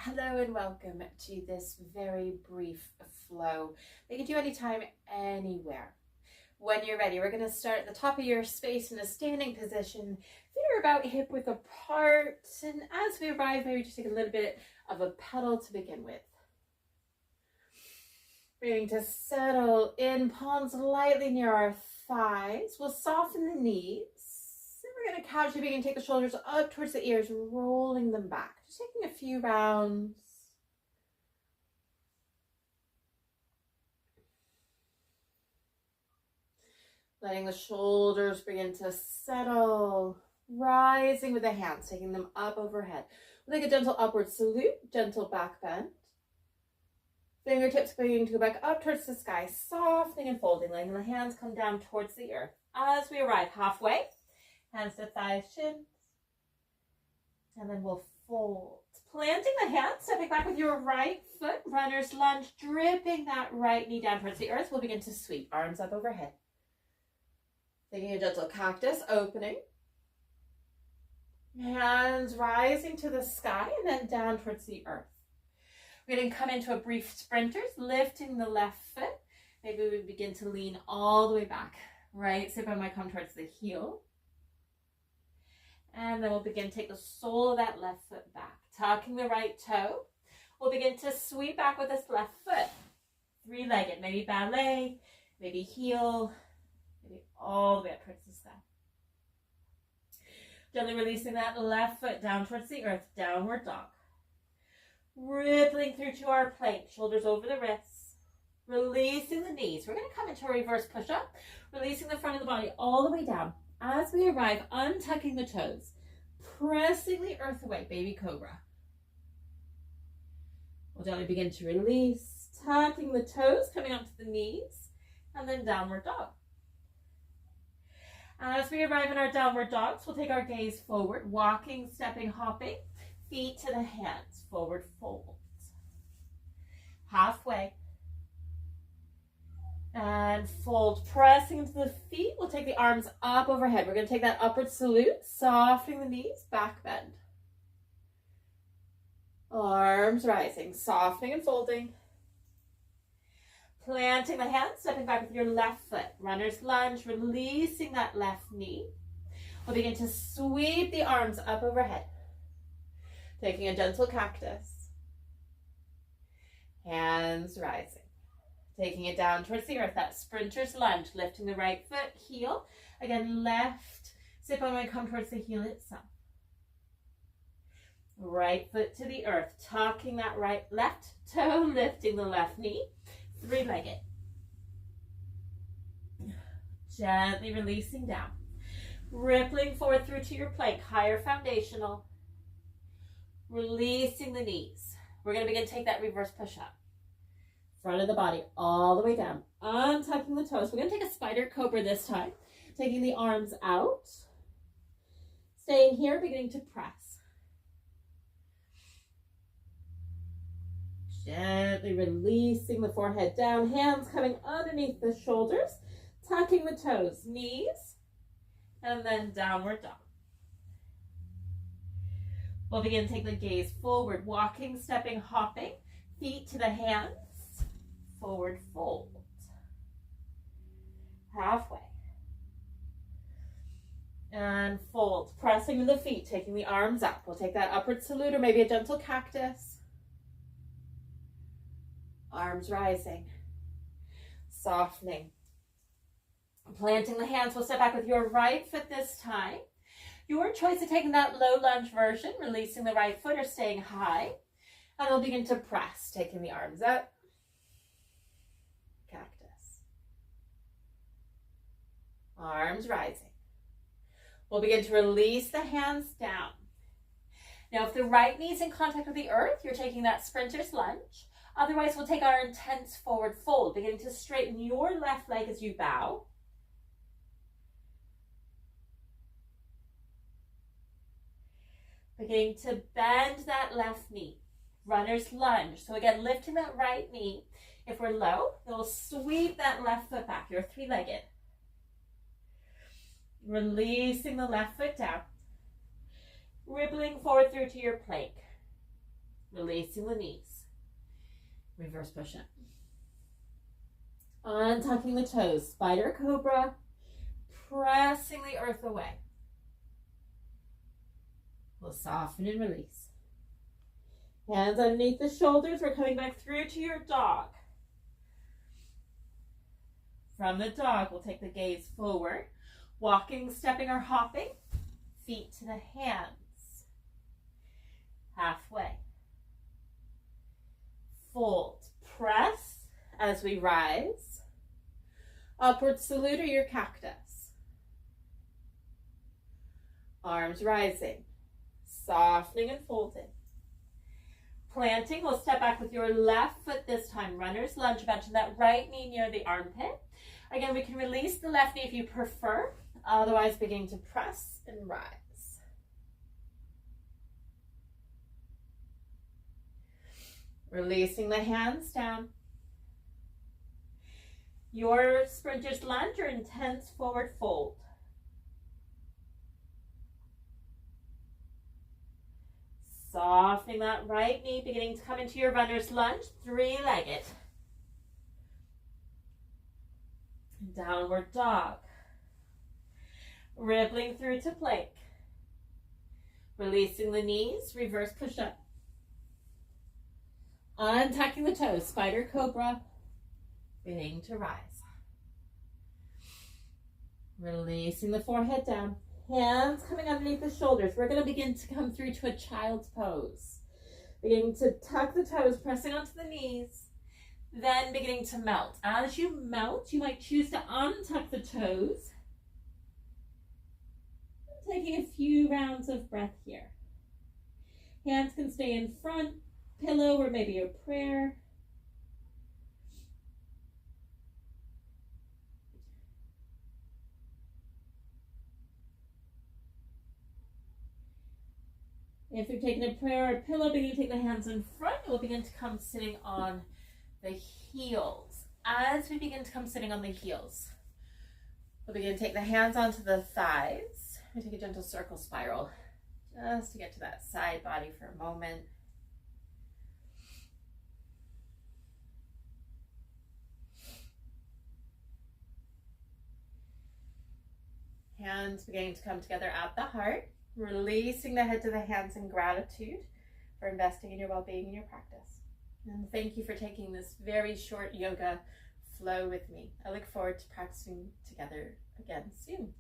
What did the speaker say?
Hello and welcome to this very brief flow that you can do anytime, anywhere. When you're ready, we're going to start at the top of your space in a standing position. Feet are about hip width apart, and as we arrive, maybe just take a little bit of a pedal to begin with. We're going to settle in, palms lightly near our thighs. We'll soften the knees. We're going to casually begin to take the shoulders up towards the ears, rolling them back. Just taking a few rounds. Letting the shoulders begin to settle, rising with the hands, taking them up overhead. We'll take a gentle upward salute, gentle back bend. Fingertips beginning to go back up towards the sky, softening and folding, letting the hands come down towards the earth. As we arrive halfway, hands to thighs, shins, and then we'll fold. Planting the hands, stepping back with your right foot, runner's lunge, dripping that right knee down towards the earth. We'll begin to sweep, arms up overhead. Taking a gentle cactus, opening. Hands rising to the sky and then down towards the earth. We're going to come into a brief sprinters, lifting the left foot. Maybe we begin to lean all the way back. Right sit bone might come towards the heel. And then we'll begin to take the sole of that left foot back. Tucking the right toe. We'll begin to sweep back with this left foot. Three-legged, maybe ballet, maybe heel, maybe all the way up towards the sky. Gently releasing that left foot down towards the earth, downward dog. Rippling through to our plank, shoulders over the wrists. Releasing the knees. We're going to come into a reverse push-up, releasing the front of the body all the way down. As we arrive, untucking the toes, pressing the earth away, baby cobra. We'll gently begin to release, tucking the toes, coming up to the knees, and then downward dog. As we arrive in our downward dogs, we'll take our gaze forward, walking, stepping, hopping, feet to the hands, forward folds. Halfway. And fold, pressing into the feet. We'll take the arms up overhead. We're going to take that upward salute, softening the knees, back bend. Arms rising, softening and folding. Planting the hands, stepping back with your left foot. Runner's lunge, releasing that left knee. We'll begin to sweep the arms up overhead. Taking a gentle cactus. Hands rising. Taking it down towards the earth, that sprinter's lunge, lifting the right foot, heel. Again, left sit bone might come towards the heel itself. Right foot to the earth, tucking that left toe, lifting the left knee. Three-legged. Gently releasing down. Rippling forward through to your plank, higher foundational. Releasing the knees. We're going to begin to take that reverse push-up. Front of the body all the way down. Untucking the toes. We're going to take a spider cobra this time. Taking the arms out. Staying here, beginning to press. Gently releasing the forehead down. Hands coming underneath the shoulders. Tucking the toes. Knees. And then downward dog. We'll begin to take the gaze forward. Walking, stepping, hopping. Feet to the hands. Forward fold. Halfway. And fold. Pressing the feet, taking the arms up. We'll take that upward salute or maybe a gentle cactus. Arms rising. Softening. Planting the hands. We'll step back with your right foot this time. Your choice of taking that low lunge version, releasing the right foot or staying high. And we'll begin to press, taking the arms up. Cactus. Arms rising. We'll begin to release the hands down. Now, if the right knee is in contact with the earth, you're taking that sprinter's lunge. Otherwise, we'll take our intense forward fold, beginning to straighten your left leg as you bow. Beginning to bend that left knee. Runner's lunge. So again, lifting that right knee. If we're low, we'll sweep that left foot back. You're three-legged. Releasing the left foot down. Rippling forward through to your plank. Releasing the knees. Reverse push-up. Untucking the toes. Spider cobra. Pressing the earth away. We'll soften and release. Hands underneath the shoulders. We're coming back through to your dog. From the dog, we'll take the gaze forward. Walking, stepping, or hopping. Feet to the hands. Halfway. Fold. Press as we rise. Upward salute or your cactus. Arms rising. Softening and folding. Planting, we'll step back with your left foot this time. Runner's lunge, benching that right knee near the armpit. Again, we can release the left knee if you prefer. Otherwise, beginning to press and rise. Releasing the hands down. Your sprinter's lunge or intense forward fold. Softening that right knee, beginning to come into your runner's lunge, three-legged. Downward dog. Rippling through to plank. Releasing the knees, reverse push-up. Untucking the toes, spider cobra. Beginning to rise. Releasing the forehead down. Hands coming underneath the shoulders. We're going to begin to come through to a child's pose. Beginning to tuck the toes, pressing onto the knees. Then beginning to melt. As you melt, you might choose to untuck the toes. Taking a few rounds of breath here. Hands can stay in front, pillow, or maybe a prayer. If you're taking a prayer or a pillow, begin to take the hands in front. We'll begin to come sitting on the heels. As we begin to come sitting on the heels, we'll begin to take the hands onto the thighs. We take a gentle circle spiral just to get to that side body for a moment. Hands beginning to come together at the heart. Releasing the head to the hands in gratitude for investing in your well-being and your practice. And thank you for taking this very short yoga flow with me. I look forward to practicing together again soon.